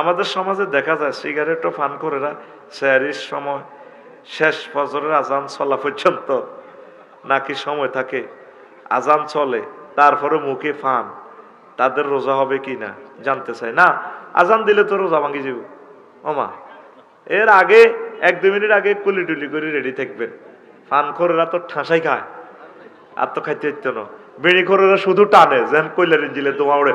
আমাদের সমাজে দেখা যায় সিগারেটও পান করেরা সেহরির সময় শেষ ফজরের আজান চলা পর্যন্ত নাকি সময় থাকে, আজান চলে তারপরে মুখে পান, তাদের রোজা হবে কি না জানতে চাই না। আজান দিলে তো রোজা ভাঙি যাব ওমা, এর আগে 1-2 মিনিট আগে কুলি টুলি করে রেডি থাকবেন। পান করেরা তো ঠাসাই খায়, আর তো খাইতে ইচ্ছ না। বিড়ি করেরা শুধু টানে যেন কইলার ইঞ্জিলে তোমা উড়ে,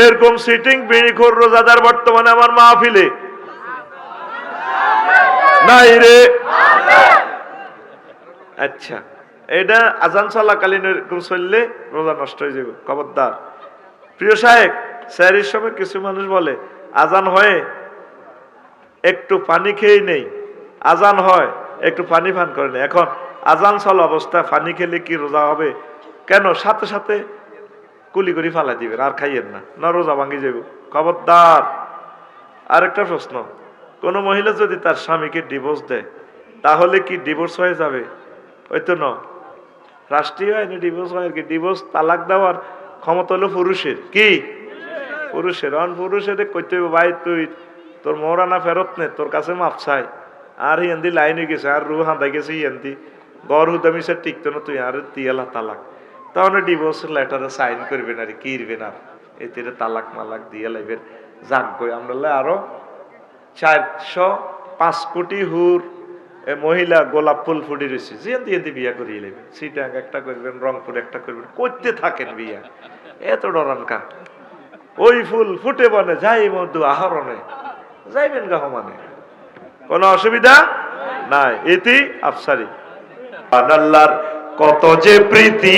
এরকম সিটিং বিড়িখোর রোজাদার বর্তমানে আমার মাহফিলে নাই রে। আচ্ছা, এটা আজান চলাকালীন এরকম চললে রোজা নষ্ট হয়ে যাবে, খবরদার। প্রিয় সাহেব, স্যারের সময় কিছু মানুষ বলে আজান হয় একটু পানি খেয়ে নেই, আজান হয় একটু পানি পান করে নেই। এখন আজান চলা অবস্থায় পানি খেলে কি রোজা হবে? কেন? সাথে সাথে কুলি করে ফালাই দিবেন, আর খাইয়েন না, না রোজা ভাঙি যাব, খবরদার। আরেকটা প্রশ্ন, কোন মহিলা যদি তার স্বামীকে ডিভোর্স দেয় তাহলে কি ডিভোর্স হয়ে যাবে? হয়তো না, রাষ্ট্রীয় আইনে ডিভোর্স হয় কি? ডিভোর্স তালাক দেওয়ার ক্ষমতা হলো পুরুষের। কি? পুরুষের। পুরুষের কইতে হবে ভাই তুই তোর মৌরানা ফেরত নে, তোর কাছে মাপ চাই। আর হিন্দি লাইন হয়ে গেছে, আর রু হাঁদা গেছে হিন্দি গড় হুদামিসে টিকতো না, তুই আর দিয়ালা তালাক। তাহলে ডিভোর্স লেটারে সাইন করবেন আর কি ইরবেন, আর এতে তালাক মালাক দিয়ে লাইবেন। যাক গই আমরা আরো 405 কোটি হুর মহিলা গোলাপ ফুল ফুটি রয়েছে, জিয়ান্তি এতে বিয়া করিয়ে নেবেন। সিটাং একটা করবেন, রংপুর একটা করবেন, করতে থাকেন বিয়া। এত ডরান কা? ওই ফুল ফুটে বনে যাই মধু আহরণে যাইবেন গাহ, মানে কোনো অসুবিধা নাই। এটি আফসারি আল্লাহর কত যে প্রীতি,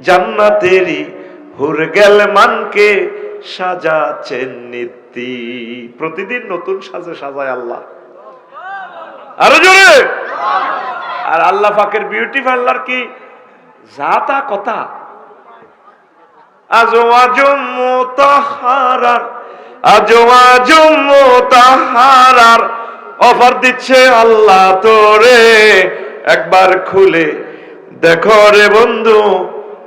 জান্নাতেরই হুর গেল মানকে সাজাচ্ছেন নীতি। প্রতিদিন নতুন সাজে সাজায় আল্লাহ, আরো জোরে। আর আল্লাহ পাকের বিউটি পার্লার কি জাতা কথা। আজওয়াজুম মুতাহহারার, আজওয়াজুম মুতাহহারার অফার দিচ্ছে আল্লাহ তোরে, একবার খুলে দেখো রে বন্ধু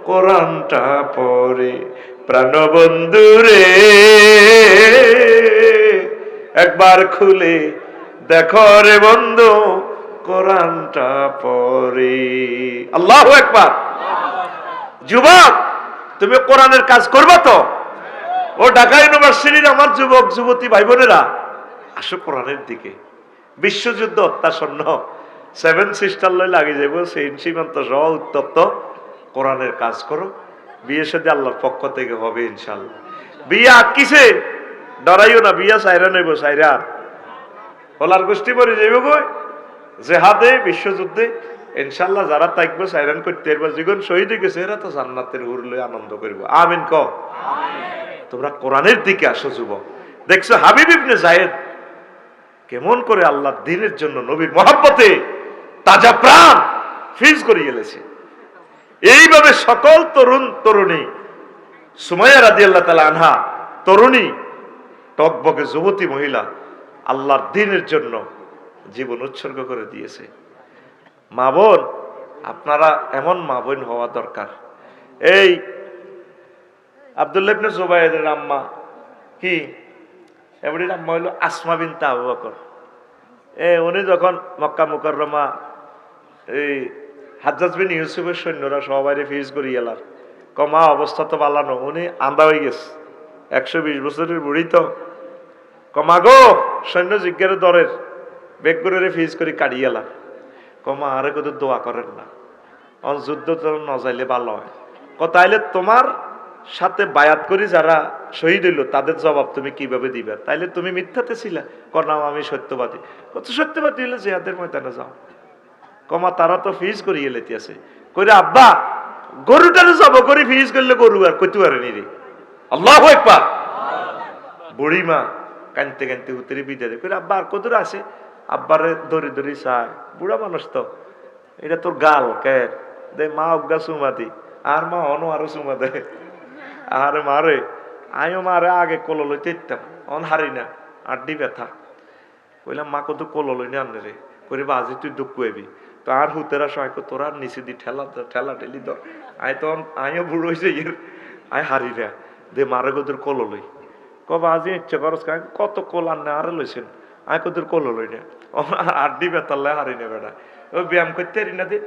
কোরআনটা পড়ে। প্রাণ বন্ধু রে একবার খুলে দেখো রে বন্ধু কোরআনটা পড়ে। আল্লাহু আকবার। যুবক, তুমি কোরআনের কাজ করবা তো? ও ঢাকা ইউনিভার্সিটির আমার যুবক যুবতী ভাই বোনেরা, আসো কোরআনের দিকে। বিশ্বযুদ্ধ অত্যাসন্ন, 7 সিস্টার লয় লাগে যাবো, সেই সীমান্ত সহ উত্তপ্ত। কোরআনের কাজ করো, বিয়ে সাথে আল্লাহর পক্ষ থেকে হবে ইনশাল্লাহ। বিয়ে আটকিছে, ডরাইও না, বিয়া সাইরা নেব, সাইরা হলার গোষ্ঠী পরে যাইব গো জেহাদে, বিশ্বযুদ্ধে ইনশাল্লাহ। যারা থাকবো সাইরান করতে পারবো, জীবন শহীদ হয়ে গেছে, এরা তো জান্নাতের হুর লই আনন্দ করবো। আমিন ক। তোমরা কোরআনের দিকে আসো যুবক। দেখছো হাবিব ইবনে যায়েদ কেমন করে আল্লাহর দ্বীনের জন্য নবীর মহব্বতে তাজা প্রাণ ফিজ করে গেলেছে। এইভাবে সকল তরুণ তরুণী, সুমাইয়া রাদিয়াল্লাহু তাআলা আনহা তরুণী, টকবকে যুবতী মহিলা আল্লাহর দ্বীনের জন্য জীবন উৎসর্গ করে দিয়েছে। মা বোন, আপনারা এমন মা বোন হওয়া দরকার। এই আব্দুল্লাহ ইবনে জুবাইরের আম্মা কি, এবারে আম্মা হইল আসমা বিনতে আবু বকর। উনি যখন মক্কা মুকাররমা এই হাজ্জাজ বিন ইউসুফের সৈন্যরা সবাই ফিজ করি এলার, কমা অবস্থা তো বালানো, উনি আন্দা হয়ে গেছে, 120 বছরের বুড়ি তো। কমা গো সৈন্য জিজ্ঞারে দরের বেগ করে ফিজ করি কাড়ি এলার। কমা আরে কত দোয়া করেন না, যুদ্ধ তো নজাইলে ভালো হয়। তাইলে তোমার সাথে বায়াত করি যারা শহীদ হইল তাদের জবাব তুমি কিভাবে দিবে? তাইলে তুমি মিথ্যাতে ছিলা? নাম আমি সত্যবাদী। কত সত্যবাদী হইলে জিহাদের ময়দানে যাও। কমা তারা তো ফিজ করিয়ে লেতে আছে, কইরে আব্বা গরুটারে জব করে ফিজ করলে গরু আর কইতে পারেনি রে। আল্লাহু আকবার। বুড়ি মা কানতে কানতে উতরে বিদায় দেয়, কইরে আব্বা আর কত আছে? আব্বারে ধরে ধরে চায়, বুড়া মানুষ তো, এটা তোর গাল কে দে, মা অজ্ঞা চুমা দি। আর মা অনো আরো চুমা দে। আরে মারে আমিও মারে আগে কল লইতে ইতাম, অন হারি না, আড্ডি ব্যথা। কইলাম মা কত কল লই না আনলে রে, কইরে বাজি তুই দুঃখ হইবি। তার হুতেরা সহায় তোরা নিচে দি ঠেলা ঠেলি ধর আয় তখন আমিও বুড়ো হয়েছে আয় হারি রা দে মারে গোদের কল লই কবা আজি ইচ্ছে করস কত কল আনে আরে লইছেন আয় কোদের কল লই না আড্ডি বেতাল্লে হারি না বেড়া ও ব্যায়াম করতে হারি না দে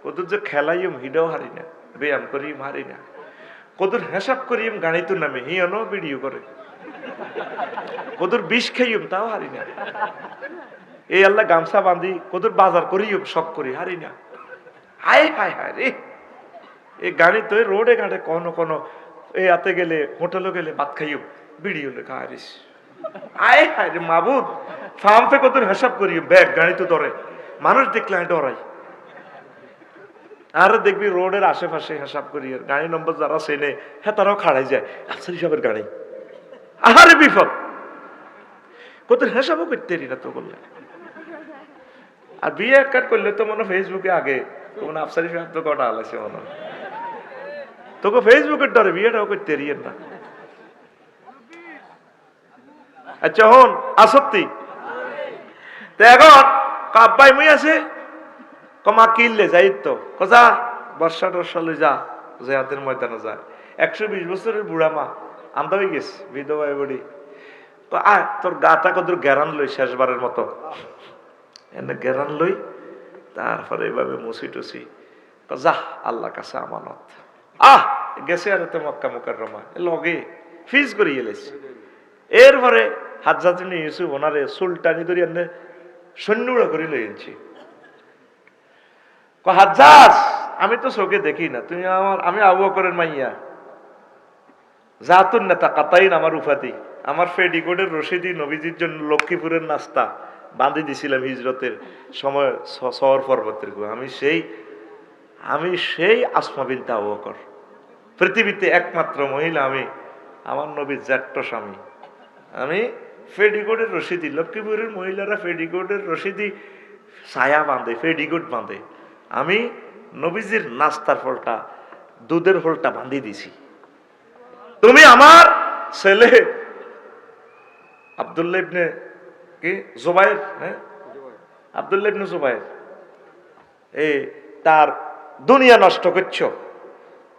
কোদের যে খেলাইম হিডাও হারি না ব্যায়াম করিম হারি না কোদের হিসাব করিম গাড়িতে নামে হিয়নো ভিডিও করে কোদের বিষ খাইম তাও হারি না এই আল্লাহ গামছা বাঁধি কোদের বাজার করিম শখ করি হারি না হায় হায় হায় রে এই গাড়ি তো রোডে ঘাটে কোনো কোনো এই আতে গেলে হোটেলে গেলে ভাত খাইম ভিডিও লেখা হারিস আয় হায় রে মাবুদ ফার্মে কোদের হিসাব করিম ব্যাগ গাড়ি তো ধরে মানুষ দেখলে আমি ডরাই আর দেখবি রোডের আশেপাশে হিসাব করি গাড়ি নম্বর যারা চেনে হ্যাঁ তারাও খাড়াই যায় আফসার হিসাবের গাড়ি আহারে বিপদ কত হিসাবও করতে না তো বললে আর বিয়ে এক কাট করলে তো মনে ফেসবুকে আগে মনে আফসার হিসাব তো কটা আলাইছে মনে তোকে ফেসবুকের ডরে বিয়েটাও করতে না আচ্ছা হন আসত্তি তো এখন কাব্বাই মুই আছে কমা কিনলে যাই তো কজা বর্ষা টর্ষালে যা জেহাদের ময়দানে যায় 120 বছরের বুড়া মা আন্দা হয়ে গেছে বিধবা বড়ি আয় তোর গাটা কত গেরান লই শেষবারের মতো এনে গেরান লই তারপরে এইভাবে মুসি টুসি যা আল্লাহ কাছে আমানত গেছে আর তো মক্কা মুকাররমা লগে ফিজ করে এলেছে এরপরে হাজ্জাজ ইবনে ইউসুফ ওনারে সুলতানি ধরে এনে সৈন্যরা করে লই এনেছি হাজ্জাজ আমি তো চোখে দেখি না তুমি আমি আবু বকরের মাইয়া জাতুন নেতা কাতাইন আমার উপাধি আমার ফেডিকোডের রশিদি নবীজির জন্য লক্ষ্মীপুরের নাস্তা বাঁধি দিছিলাম হিজরতের সময় শহর পর্বতের গো আমি সেই আসমা বিনতে আবু বকর পৃথিবীতে একমাত্র মহিলা আমি আমার নবীর জ্যেষ্ঠ স্বামী আমি ফেডিকোডের রশিদি লক্ষ্মীপুরের মহিলারা ফেডিকোডের রশিদি ছায়া বাঁধে ফেডিকোড বাঁধে আমি নবীজির নাস্তার ফলটা দুধের ফলটা বাঁধি দিছি তুমি আমার ছেলে আব্দুল্লাহ ইবনে কি জুবাইর হ্যাঁ আব্দুল্লাহ ইবনে জুবাইর এই তার দুনিয়া নষ্ট করছো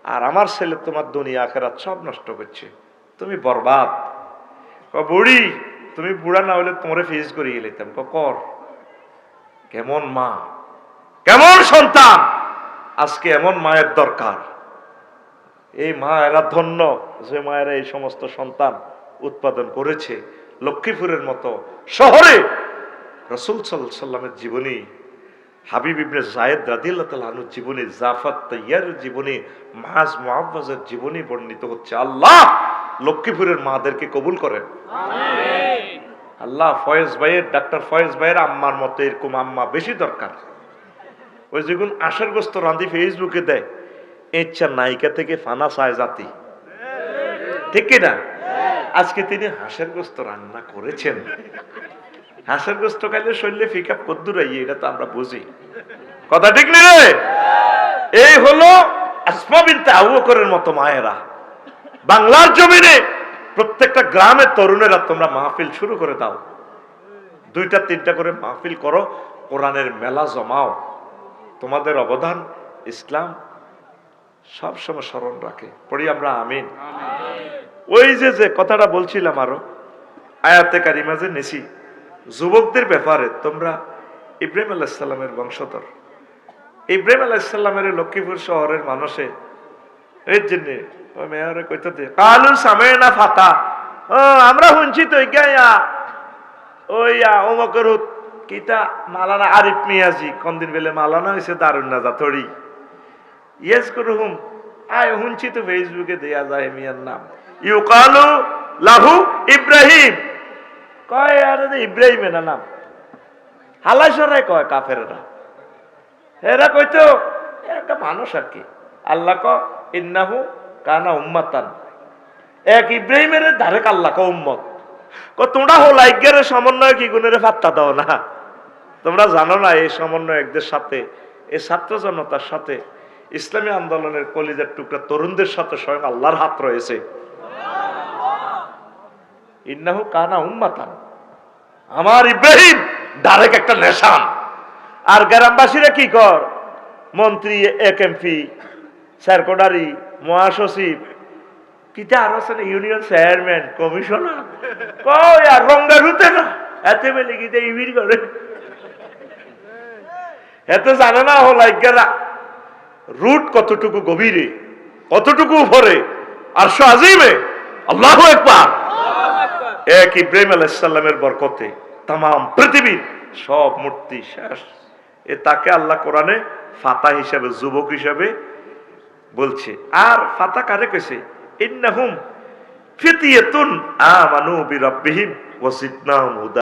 আর আমার ছেলে তোমার দুনিয়া আখিরাত সব নষ্ট করছে তুমি বরবাদ বুড়ি তুমি বুড়া না হলে তোমারে ফেস করিয়ে নিতাম কর কেমন মা কেমন সন্তান আজকে এমন মায়ের দরকার এই মায়েরা ধন্য যে মায়েরা এই সমস্ত সন্তান উৎপাদন করেছে লক্ষ্মীপুরের মতো শহরে রাসূল সাল্লাল্লাহু আলাইহি সাল্লামের জীবনী হাবিব ইবনে যায়েদ রাদিয়াল্লাহু তাআলা আনহু জীবনী জাফর তাইয়ারের জীবনী মাজ মুআওয়াজের জীবনী বর্ণিত হচ্ছে আল্লাহ লক্ষ্মীপুরের মাদেরকে কবুল করেন আমিন আল্লাহ ফয়েজ ভাইয়ের ডাক্তার ফয়েজ ভাইয়ের আম্মার মতো এরকম আম্মা বেশি দরকার ওই যেগুন আশার গোস্ত রাঁধি ফেসবুকে দেয় ইচ্ছা নায়িকা থেকে ফানা চায় জাতি ঠিক কিনা আজকে তিনি হাঁসের গোস্ত রান্না করেছেন হাঁসের গোস্ত খাইলে শরীরে ফিকা কদ্দুর এটা তো আমরা বুঝি কথা ঠিক নেই রে এই হলো আসমা বিনতে আবু বকরের মতো মায়েরা বাংলার জমিনে প্রত্যেকটা গ্রামের তরুণেরা তোমরা মাহফিল শুরু করে দাও 2টা 3টা করে মাহফিল করো কোরআনের মেলা জমাও তোমাদের অবদান ইসলাম সবসময় স্মরণ রাখে পড়ি আমরা আমিন ওই যে কথাটা বলছিলাম আরো আয়াতে কারিমা যে নেছি যুবকদের ব্যাপারে তোমরা ইব্রাহিম আলাইহিস সালামের বংশধর ইব্রাহিম আলাইহিস সালামের লক্ষ্মীপুর শহরের মানুষে এর জন্য ওই মেয়রে কইতে কালু সামেনা ফাতা আমরা শুনছি তো অমকের কিতা মালানা আরিফ মিয়াজি কোনদিন বেলে মালানা হয়েছে দারুন না যা থরি ইয়েস করুম আয় শুনছি তো ফেসবুকে দেয়া যায় মিয়ার নাম ইউকালু লাহু ইব্রাহিম কয় আর ইব্রাহিমের নাম হালাসরাই কয় কাফেররা এরা কইতো একটা মানুষ আর কি আল্লাহ ক ইন্নাহু কানা উম্মাতান এক ইব্রাহিমের ধারে আল্লাহ ক উম্মত তোমরা হোলাইগের সমন্বয় কি গুণের পাত্তা দাও না তোমরা জানো না এই সমন্বয়কদের সাথে এই ছাত্র জনতার সাথে ইসলামী আন্দোলনের কলিজার টুকরা তরুণদের সাথে স্বয়ং আল্লাহর হাত রয়েছে ইন্নাহু কানা উম্মাতান আমার ইব্রাহিম ডাইরেক্ট একটা নিশান আর গ্রামবাসীরা কি কর, মন্ত্রী, এক এমপি, সেক্রেটারি, মহাসচিব, কিতা আরো আছে না, ইউনিয়ন চেয়ারম্যান, কমিশনার, কই আর রঙ্গা রুতে না এতে মেলে গিয়ে ইভির করে এত জানে না হল রুট কতটুকু গভীরে, কতটুকু উপরে, আর আজিমে। আল্লাহু আকবার। এক ইব্রাহিম আলাইহিস সালামের বরকতে তাম পৃথিবীর সব মূর্তি শেষ। তাকে আল্লাহ কোরআনে ফাতা হিসাবে, যুবক হিসাবে বলছে। আর ফাতা কারে কইছে? ইন্নাহুম ফিতয়াতুন আমানু বিরাব্বিহিম ওয়া জিদনাহুম হুদা।